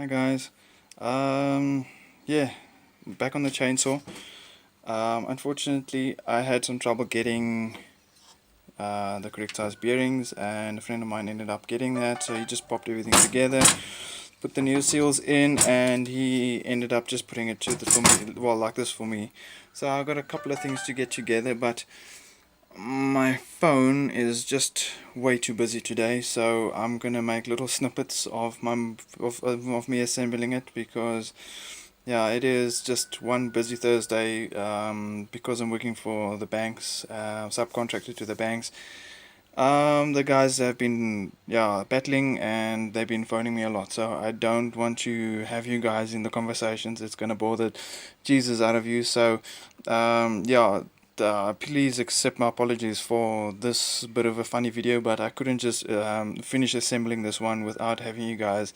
Hi guys, yeah, back on the chainsaw. Unfortunately I had some trouble getting the correct size bearings, and a friend of mine ended up getting that, so he just popped everything together, put the new seals in, and he ended up just putting it to the for me, well, like this for me. So I've got a couple of things to get together, but my phone is just way too busy today, so I'm gonna make little snippets of me assembling it, because yeah, it is just one busy Thursday, because I'm working for the banks, subcontracted to the banks. The guys have been, yeah, battling, and they've been phoning me a lot, so I don't want to have you guys in the conversations. It's gonna bore the Jesus out of you. So yeah, please accept my apologies for this bit of a funny video, but I couldn't just finish assembling this one without having you guys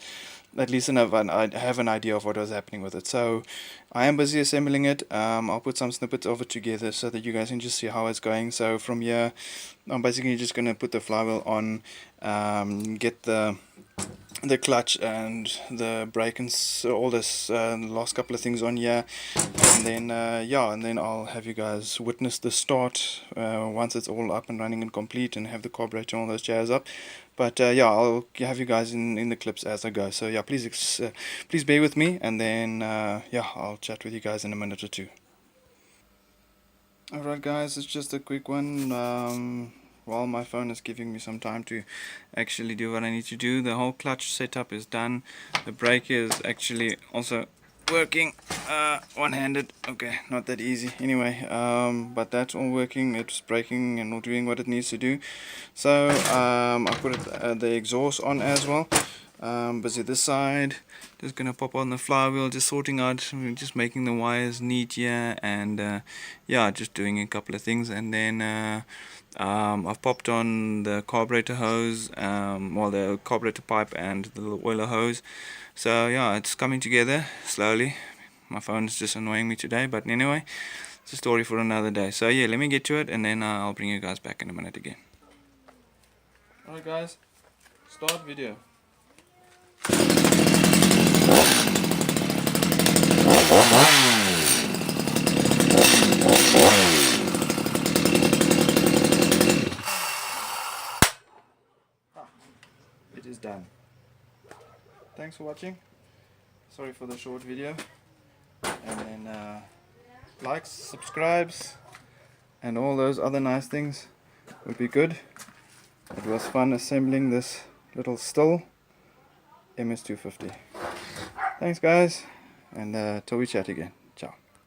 at least I have an idea of what was happening with it. So I am busy assembling it. I'll put some snippets of it together so that you guys can just see how it's going. So from here, I'm basically just going to put the flywheel on, get the clutch and the brake and all this last couple of things on here, and then yeah, and then I'll have you guys witness the start once it's all up and running and complete, and have the carburetor and all those chairs up. But yeah, I'll have you guys in the clips as I go. So yeah, please bear with me, and then yeah, I'll chat with you guys in a minute or two. Alright guys, it's just a quick one. While my phone is giving me some time to actually do what I need to do, the whole clutch setup is done. The brake is actually also working one-handed. Okay, not that easy anyway, but that's all working. It's braking and all doing what it needs to do. So I put the exhaust on as well. Busy this side, just gonna pop on the flywheel, just sorting out, just making the wires neat here, and yeah, just doing a couple of things. And then I've popped on the carburetor hose, well, the carburetor pipe and the little oiler hose. So yeah, it's coming together slowly. My phone is just annoying me today, but anyway, it's a story for another day. So yeah, let me get to it, and then I'll bring you guys back in a minute again. Alright guys, start video. It is done. Thanks for watching. Sorry for the short video. And then likes, subscribes, and all those other nice things would be good. It was fun assembling this little Sthil MS250. Thanks guys, and till we chat again.